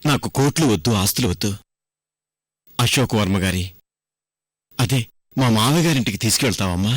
నాకు కోట్లు వద్దు, ఆస్తులు వద్దు. అశోక్ వర్మ గారి, అదే మా మావగారింటికి తీసుకెళ్తావమ్మా?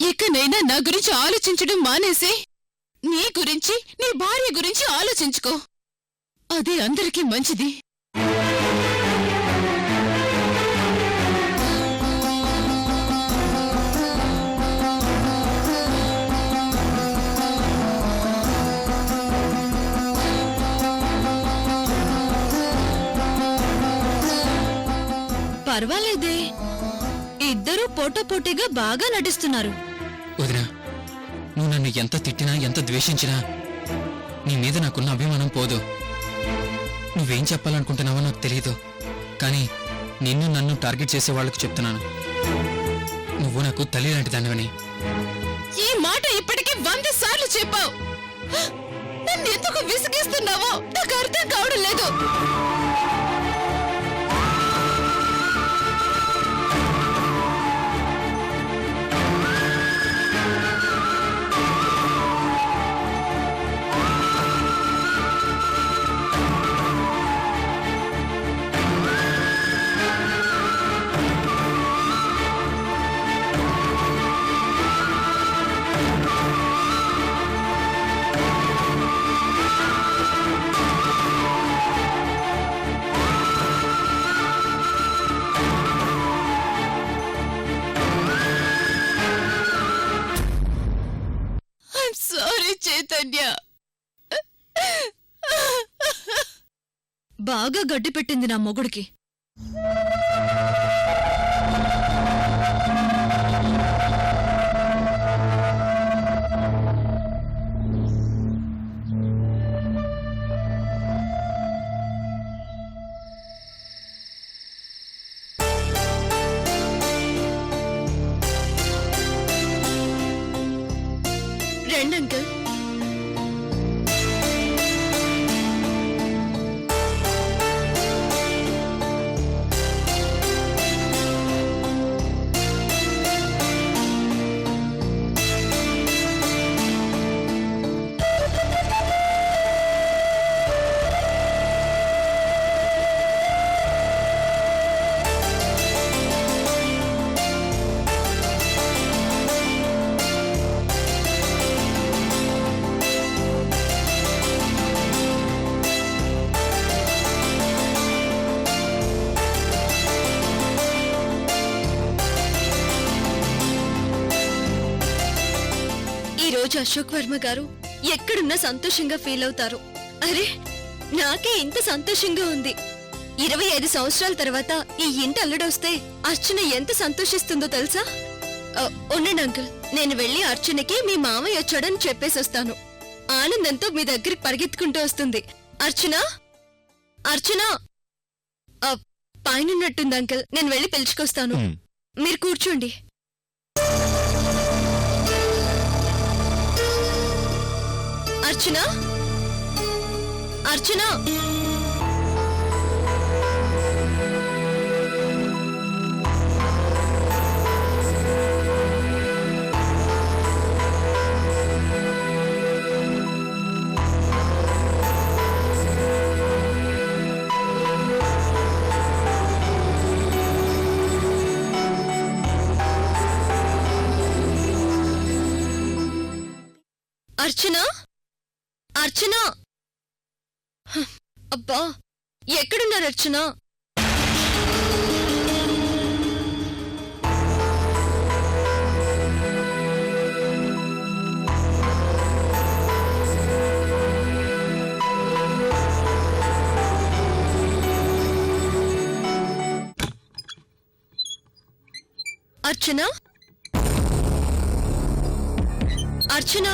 ఇకనైనా నా గురించి ఆలోచించడం మానేసి నీ గురించి, నీ భార్య గురించి ఆలోచించుకో. అదే అందరికీ మంచిది. పర్వాలేదే, ఇద్దరూ పోటాపోటీగా బాగా నటిస్తున్నారు. వదినా, నువ్వు నన్ను ఎంత తిట్టినా, ఎంత ద్వేషించినా నీ మీద నాకున్న అభిమానం పోదు. నువ్వేం చెప్పాలనుకుంటున్నావో నాకు తెలియదు, కానీ నిన్ను నన్ను టార్గెట్ చేసే వాళ్ళకు చెప్తున్నాను, నువ్వు నాకు తల్లి లాంటి దానివని. ఈ మాట ఇప్పటికీ 100 సార్లు చెప్పావు. నన్ను ఎందుకు విసిగిస్తున్నావో నాకు అర్థం కావడం లేదు. సారీ చైతన్య. బాగా గడ్డి పెట్టింది నా మొగుడికి. రండి అంకుల్. ఈరోజు అశోక్ వర్మ గారు ఎక్కడున్నా సంతోషంగా ఫీల్ అవుతారు. అరే, నాకే ఇంత సంతోషంగా ఉంది. 25 సంవత్సరాల తర్వాత ఈ ఇంటి అల్లుడొస్తే అర్చన ఎంత సంతోషిస్తుందో తెలుసా? ఉండండి అంకుల్, నేను వెళ్ళి అర్చనకి మీ మామయ్య వచ్చాడని చెప్పేసొస్తాను. ఆనందంతో మీ దగ్గరికి పరిగెత్తుకుంటూ వస్తుంది. అర్చన, అర్చన పైనన్నట్టుంది అంకుల్, నేను వెళ్ళి పిలుచుకొస్తాను. మీరు కూర్చోండి. అర్చన, అర్చన, అర్చన, అర్చన. అబ్బా, ఎక్కడున్నారు అర్చన? అర్చన, అర్చన.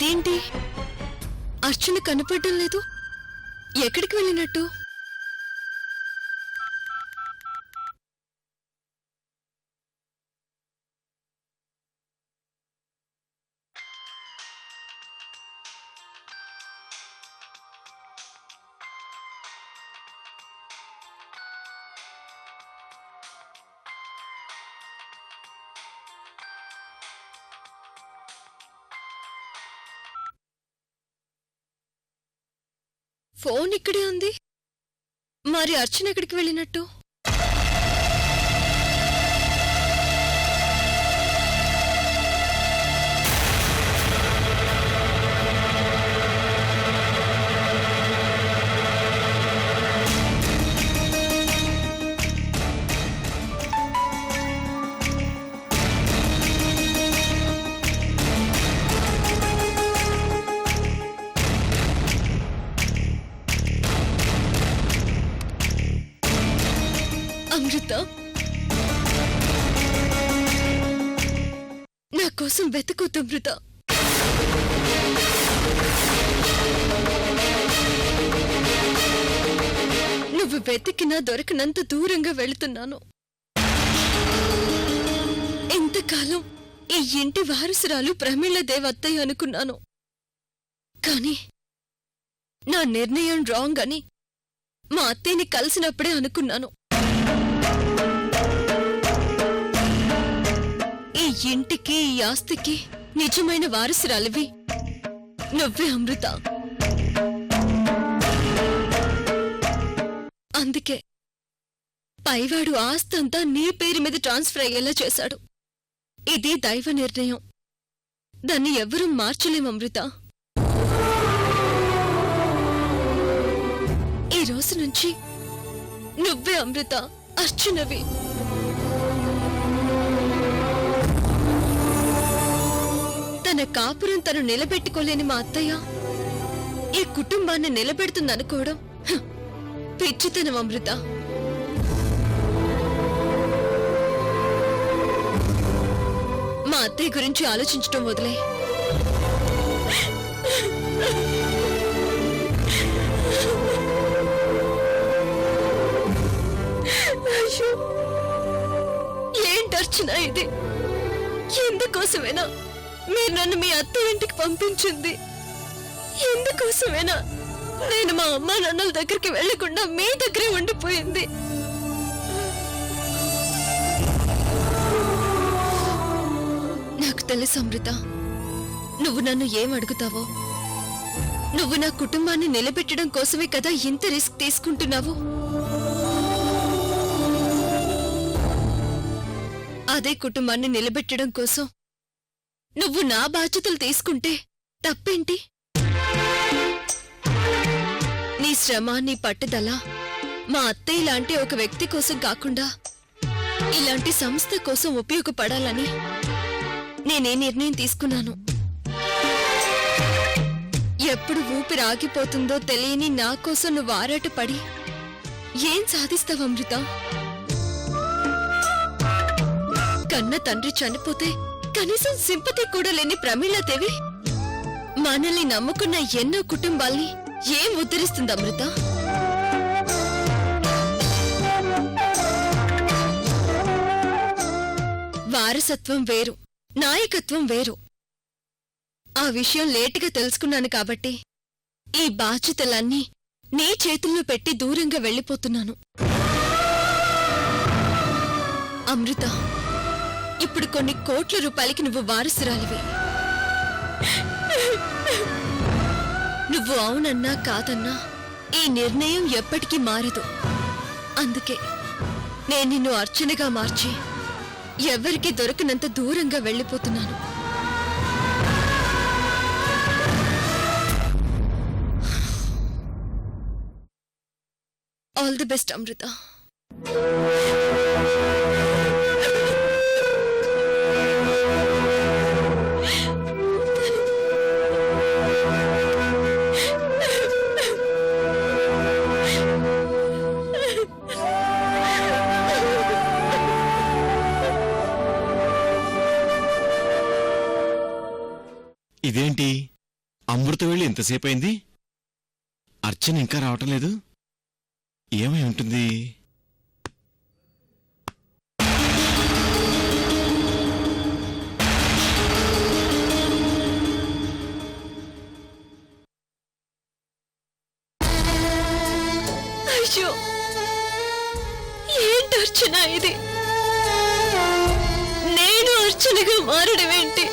ఇదేంటి అర్చన కనపడడం లేదు? ఎక్కడికి వెళ్ళినట్టు? ఫోన్ ఇక్కడే ఉంది. మరి అర్చన ఎక్కడికి వెళ్ళినట్టు? అమృత, నా కోసం వెతుకోద్దు అమృత. నువ్వు వెతికినా దొరకనంత దూరంగా వెళుతున్నాను. ఎంతకాలం ఈ ఇంటి వారసురాలు ప్రమీళదేవి అత్తయ్య అనుకున్నాను. కాని నా నిర్ణయం రాంగ్ అని మా అత్తయ్యని కలిసినప్పుడే అనుకున్నాను. ఈ ఇంటికి, ఈ ఆస్తికి నిజమైన వారసురాలివి నువ్వే అమృత. అందుకే పైవాడు ఆస్తంతా నీ పేరు మీద ట్రాన్స్ఫర్ అయ్యేలా చేశాడు. ఇది దైవ నిర్ణయం. దాన్ని ఎవరూ మార్చలేం అమృత. ఈ రోజు నుంచి నువ్వే అమృత, అర్చనవి. తన కాపురం తను నిలబెట్టుకోలేని మా అత్తయ్య ఈ కుటుంబాన్ని నిలబెడుతుందనుకోవడం పిచ్చితనం అమృత. మా అత్తయ్య గురించి ఆలోచించటం వదిలే. ఏంటర్చనా ఇది? ఎందుకోసమేనా మీరు నన్ను మీ అత్తయ్య ఇంటికి పంపించింది? ఎందుకోసమేనా నేను మా అమ్మా నాన్నల దగ్గరికి వెళ్లకుండా మీ దగ్గరే ఉండిపోయింది? నాకు తెలుసు అమృత, నువ్వు నన్ను ఏం అడుగుతావో. నువ్వు నా కుటుంబాన్ని నిలబెట్టడం కోసమే కదా ఇంత రిస్క్ తీసుకుంటున్నావు. అదే కుటుంబాన్ని నిలబెట్టడం కోసం నువ్వు నా బాధ్యతలు తీసుకుంటే తప్పేంటి? నీ శ్రమ, నీ పట్టుదల మా అత్తయ్య లాంటి ఒక వ్యక్తి కోసం కాకుండా ఇలాంటి సంస్థ కోసం ఉపయోగపడాలని నేనే నిర్ణయం తీసుకున్నాను. ఎప్పుడు ఊపిరి ఆగిపోతుందో తెలియని నా కోసం నువ్వు ఆరాటపడి ఏం సాధిస్తావు అమృత? కన్న తండ్రి చనిపోతే కనీసం సింపతి కూడా లేని ప్రమీళాదేవి మనల్ని నమ్ముకున్న ఎన్నో కుటుంబాల్ని ఏం ఉద్ధరిస్తుంది అమృత? వారసత్వం వేరు, నాయకత్వం వేరు. ఆ విషయం లేటుగా తెలుసుకున్నాను కాబట్టి ఈ బాధ్యతలన్నీ నీ చేతుల్లో పెట్టి దూరంగా వెళ్ళిపోతున్నాను. అమృత, ఇప్పుడు కొన్ని కోట్ల రూపాయలకి నువ్వు వారసురాలివి. నువ్వు అవునన్నా కాదన్నా ఈ నిర్ణయం ఎప్పటికీ మారదు. అందుకే నేను నిన్ను అర్చనగా మార్చి ఎవరికి దొరకనంత దూరంగా వెళ్ళిపోతున్నాను. ఆల్ ది బెస్ట్ అమృత. ఇదేంటి అమృత వెళ్ళి ఎంతసేపు అయింది? అర్చన ఇంకా రావటం లేదు. ఏమై ఉంటుంది? అయ్యో, ఏంటి అర్చన ఇది? నేను అర్చనగా మారడం ఏంటి?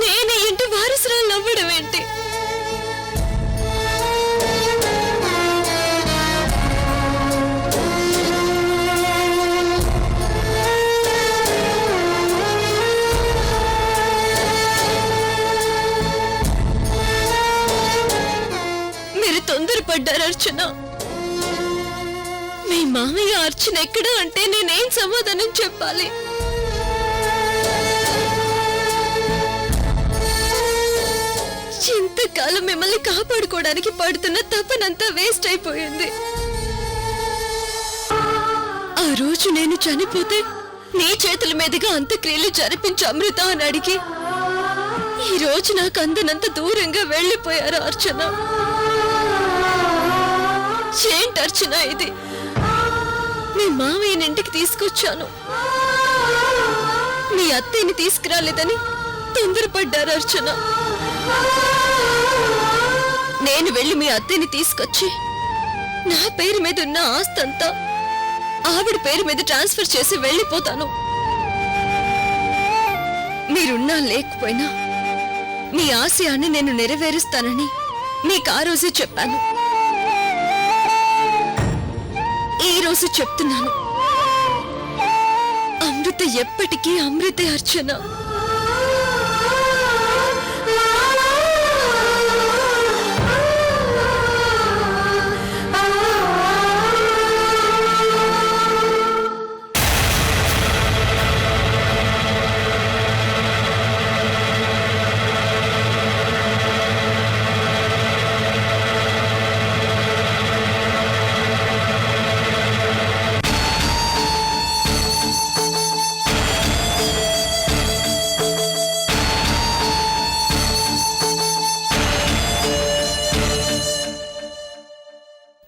నేను ఇంటి వారసురాలు అవ్వడం ఏంటి? మీరు తొందరపడ్డారు అర్చన. మీ మామయ్య అర్చన ఎక్కడా అంటే నేనేం సమాధానం చెప్పాలి? ఇంతకాలం మిమ్మల్ని కాపాడుకోవడానికి పడుతున్న తపనంతా వేస్ట్ అయిపోయింది. ఆ రోజు నేను చనిపోతే నీ చేతుల మీదుగా అంత్యక్రియలు జరిపించి అమృత అని అడిగి ఈ రోజు నాకు అందనంత దూరంగా వెళ్ళిపోయారు అర్చన. ఏంటి అర్చన ఇది? మీ మామయ్యని ఇంటికి తీసుకొచ్చాను, మీ అత్తయ్యని తీసుకురాలేదని తొందరపడ్డారు అర్చన. నేను వెళ్ళి మీ అత్తయ్యని తీసుకొచ్చి నా పేరు మీద ఉన్న ఆస్తంతా ఆవిడ పేరు మీద ట్రాన్స్ఫర్ చేసి వెళ్ళిపోతాను. మీరున్నా లేకపోయినా మీ ఆశయాన్ని నేను నెరవేరుస్తానని మీకు ఆ రోజే చెప్పాను. ఈ రోజు చెప్తున్నాను, అమృత ఎప్పటికీ అమృతే అర్చన.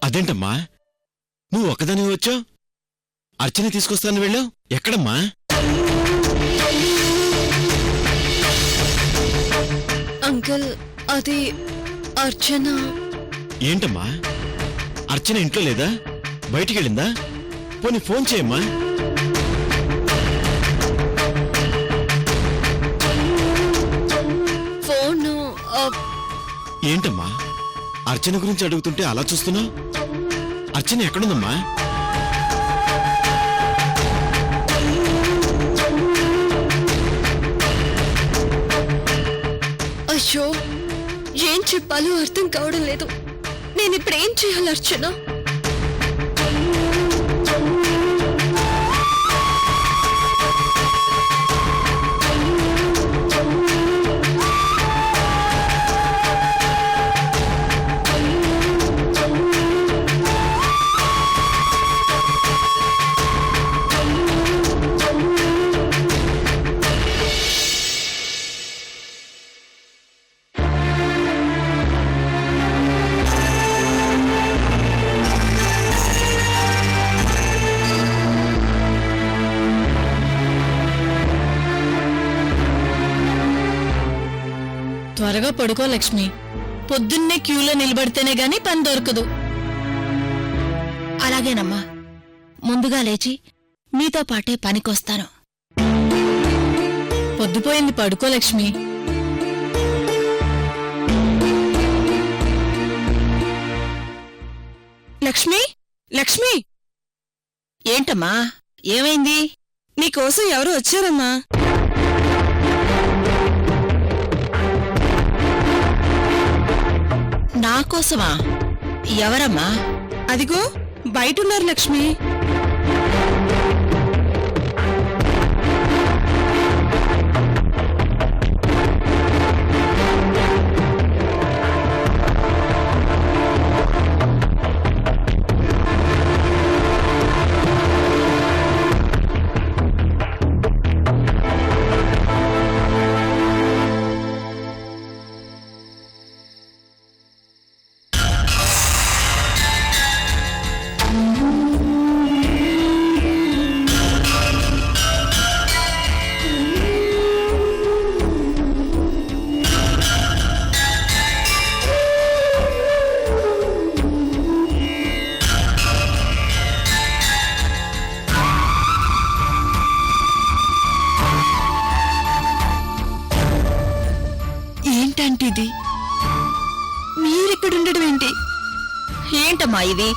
అదేంటమ్మా, నువ్వు ఒక్కదాని వచ్చావు, అర్చన తీసుకొస్తాను వెళ్ళావు? ఎక్కడమ్మా? అంకుల్, అది అర్చన. ఏంటమ్మా, అర్చన ఇంట్లో లేదా? బయటికెళ్ళిందా? పోనీ ఫోన్ చేయమ్మా. ఫోను ఏంటమ్మా, అర్చన గురించి అడుగుతుంటే అలా చూస్తున్నావు? అర్చన ఎక్కడుందమ్మా? అయ్యో, ఏం చెప్పాలో అర్థం కావడం లేదు. నేనిప్పుడు ఏం చేయాలి అర్చన? త్వరగా పడుకో లక్ష్మి. పొద్దున్నే క్యూలో నిలబడితేనే గాని పని దొరకదు. అలాగేనమ్మా, ముందుగా లేచి మీతో పాటే పనికొస్తాను. పొద్దుపోయింది, పడుకో లక్ష్మి. లక్ష్మి, లక్ష్మి! ఏంటమ్మా, ఏమైంది? నీకోసం ఎవరు వచ్చారమ్మా? నాకోసమా? ఎవరమ్మా? అదిగో బయటున్నారు లక్ష్మి. ఏంటంటే ఇది మీరిక్కడుండడం ఏంటి? ఏంటమ్మా ఇది?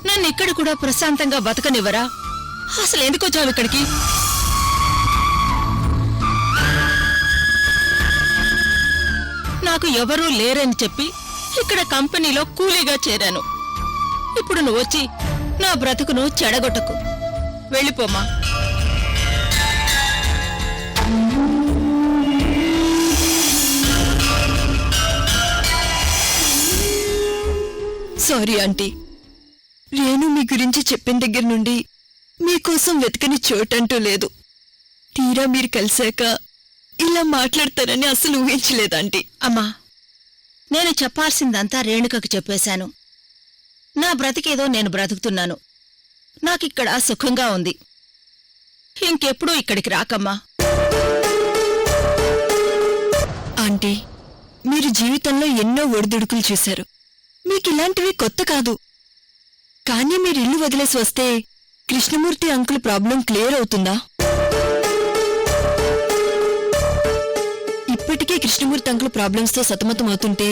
నన్ను ఇక్కడ కూడా ప్రశాంతంగా బతకనివ్వరా? అసలు ఎందుకు వచ్చావు ఇక్కడికి? నాకు ఎవరూ లేరని చెప్పి ఇక్కడ కంపెనీలో కూలీగా చేరాను. ఇప్పుడు నువ్వు వచ్చి నా బ్రతుకును చెడగొట్టకు. వెళ్ళిపోమ్మా. సారీ ఆంటీ, రేణు మీ గురించి చెప్పిన దగ్గర నుండి మీకోసం వెతకని చోటంటూ లేదు. తీరా మీరు కలిశాక ఇలా మాట్లాడతారని అసలు ఊహించలేదంటీ. అమ్మా, నేను చెప్పాల్సిందంతా రేణుకకు చెప్పేశాను. నా బ్రతికేదో నేను బ్రతుకుతున్నాను. నాకిక్కడ సుఖంగా ఉంది. ఇంకెప్పుడూ ఇక్కడికి రాకమ్మా. ఆంటీ, మీరు జీవితంలో ఎన్నో ఒడిదుడుకులు చూశారు. మీకిలాంటివి కొత్త కాదు. కానీ మీరు ఇల్లు వదిలేసి వస్తే కృష్ణమూర్తి అంకుల్ ప్రాబ్లం క్లియర్ అవుతుందా? ఇప్పటికే కృష్ణమూర్తి అంకుల్ ప్రాబ్లమ్స్ తో సతమతం అవుతుంటే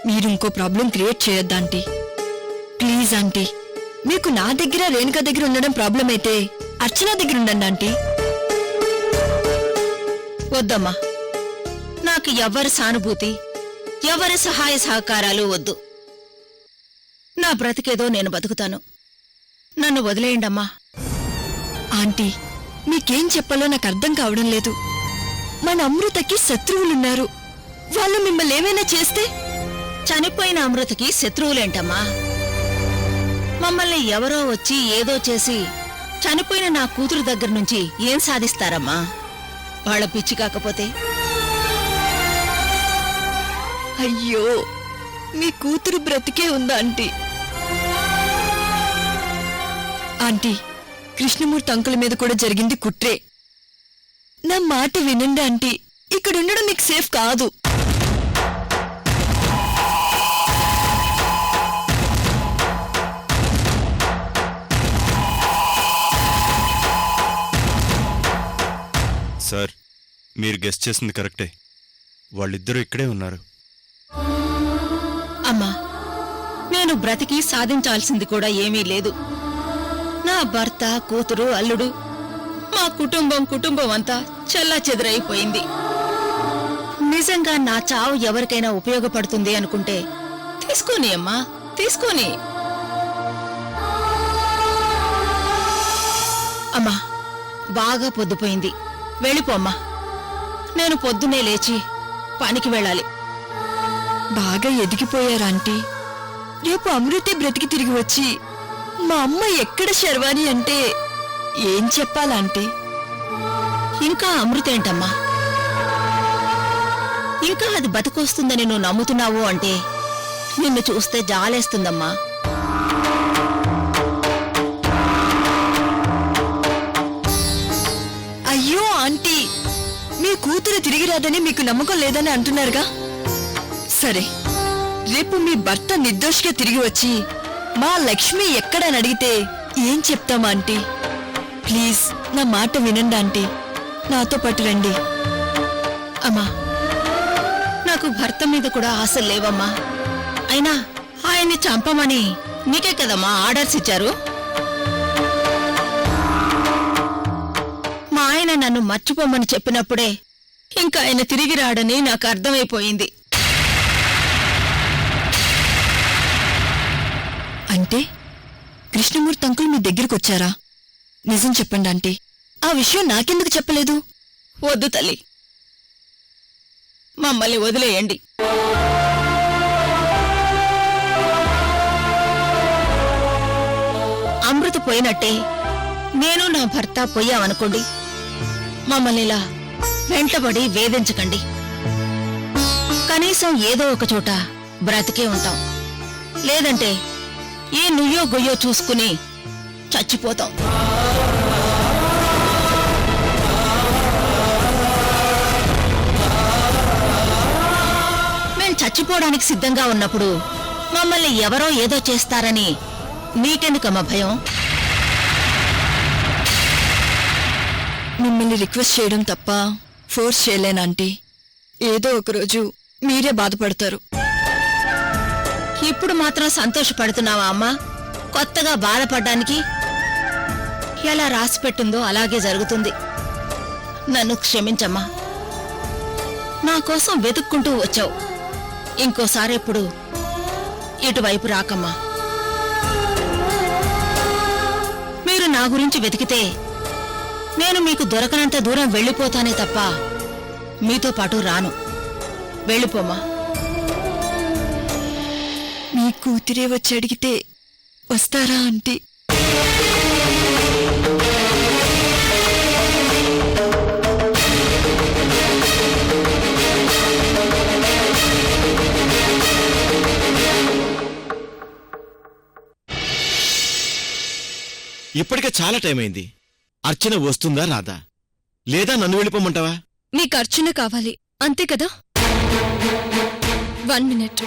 మీరు ఇంకో ప్రాబ్లం క్రియేట్ చేయొద్దా ఆంటీ? ప్లీజ్ ఆంటీ, మీకు నా దగ్గర రేణుక దగ్గర ఉండడం ప్రాబ్లం అయితే అర్చన దగ్గర ఉండండి ఆంటీ. వద్దమ్మా, నాకు ఎవ్వరి సానుభూతి, ఎవరి సహాయ సహకారాలు వద్దు. నా బ్రతికేదో నేను బతుకుతాను. నన్ను వదిలేయండమ్మా. ఆంటీ, మీకేం చెప్పాలో నాకు అర్థం కావడం లేదు. మన అమృతకి శత్రువులున్నారు. వాళ్ళు మిమ్మల్ని ఏమైనా చేస్తే? చనిపోయిన అమృతకి శత్రువులేంటమ్మా? మమ్మల్ని ఎవరో వచ్చి ఏదో చేసి చనిపోయిన నా కూతురు దగ్గర నుంచి ఏం సాధిస్తారమ్మా? వాళ్ళ పిచ్చి కాకపోతే? అయ్యో, మీ కూతురు బ్రతికే ఉందా ఆంటీ? ఆంటీ, కృష్ణమూర్తి అంకుల్ మీద కూడా జరిగింది కుట్రే. నా మాట వినండి ఆంటీ, ఇక్కడ ఉండడం మీకు సేఫ్ కాదు. సార్, మీరు గెస్ట్ చేసింది కరెక్టే. వాళ్ళిద్దరూ ఇక్కడే ఉన్నారు. అమ్మా, నేను బ్రతికి సాధించాల్సింది కూడా ఏమీ లేదు. నా భర్త, కూతురు, అల్లుడు, మా కుటుంబం అంతా చెల్లాచెదురైపోయింది. నిజంగా నా చావు ఎవరికైనా ఉపయోగపడుతుంది అనుకుంటే తీసుకోని అమ్మా, తీసుకోని. అమ్మా, బాగా పొద్దుపోయింది. వెళ్ళిపోమ్మా. నేను పొద్దున్నే లేచి పనికి వెళ్ళాలి. బాగా ఎదిగిపోయారు ఆంటీ. రేపు అమృతే బ్రతికి తిరిగి వచ్చి మా అమ్మ ఎక్కడ శర్వాణి అంటే ఏం చెప్పాలంటీ? ఇంకా అమృతేంటమ్మా? ఇంకా అది బతికొస్తుందని నువ్వు నమ్ముతున్నావు అంటే నిన్ను చూస్తే జాలేస్తుందమ్మా. అయ్యో ఆంటీ, మీ కూతురు తిరిగి రాదని మీకు నమ్మకం లేదని అంటున్నారుగా. సరే, రేపు మీ భర్త నిర్దోషిగా తిరిగి వచ్చి మా లక్ష్మి ఎక్కడని అడిగితే ఏం చెప్తామా ఆంటీ? ప్లీజ్ నా మాట వినండి ఆంటీ, నాతో పాటు రండి. అమ్మా, నాకు భర్త మీద కూడా ఆశలు లేవమ్మా. అయినా ఆయన్ని చంపమని నీకే కదమ్మా ఆర్డర్స్ ఇచ్చారు. మా ఆయన నన్ను మర్చిపోమని చెప్పినప్పుడే ఇంకా ఆయన తిరిగి రాడని నాకు అర్థమైపోయింది. అంటే కృష్ణమూర్తి అంకుల్ మీ దగ్గరికి వచ్చారా? నిజం చెప్పండి ఆంటీ, ఆ విషయం నాకెందుకు చెప్పలేదు? వద్దు తల్లి, మమ్మల్ని వదిలేయండి. అమృత పోయినట్టే నేను నా భర్త పోయామనుకోండి. మమ్మల్ని ఇలా వెంటబడి వేధించకండి. కనీసం ఏదో ఒక చోట బ్రతికే ఉంటాం. లేదంటే ఏ నుయ్యో గొయ్యో చూసుకుని చచ్చిపోతాం. మేం చచ్చిపోవడానికి సిద్ధంగా ఉన్నప్పుడు మమ్మల్ని ఎవరో ఏదో చేస్తారని నీకెందుకమ్మా భయం? మిమ్మల్ని రిక్వెస్ట్ చేయడం తప్ప ఫోర్స్ చేయలేను ఆంటీ. ఏదో ఒక రోజు మీరే బాధపడతారు. ఇప్పుడు మాత్రం సంతోషపడుతున్నావా అమ్మా? కొత్తగా బాధపడ్డానికి ఎలా రాసిపెట్టిందో అలాగే జరుగుతుంది. నన్ను క్షమించమ్మా. నా కోసం వెతుక్కుంటూ వచ్చావు. ఇంకోసారి ఎప్పుడు ఇటువైపు రాకమ్మా. మీరు నా గురించి వెతికితే నేను మీకు దొరకనంత దూరం వెళ్ళిపోతానే తప్ప మీతో పాటు రాను. వెళ్ళిపోమా. మీ కూతురే వచ్చి అడిగితే వస్తారా ఆంటీ? ఇప్పటికే చాలా టైం అయింది. అర్చన వస్తుందా రాదా? లేదా నన్ను వెళ్ళిపోమంటావా? మీకు అర్చన కావాలి అంతే కదా? 1 minute.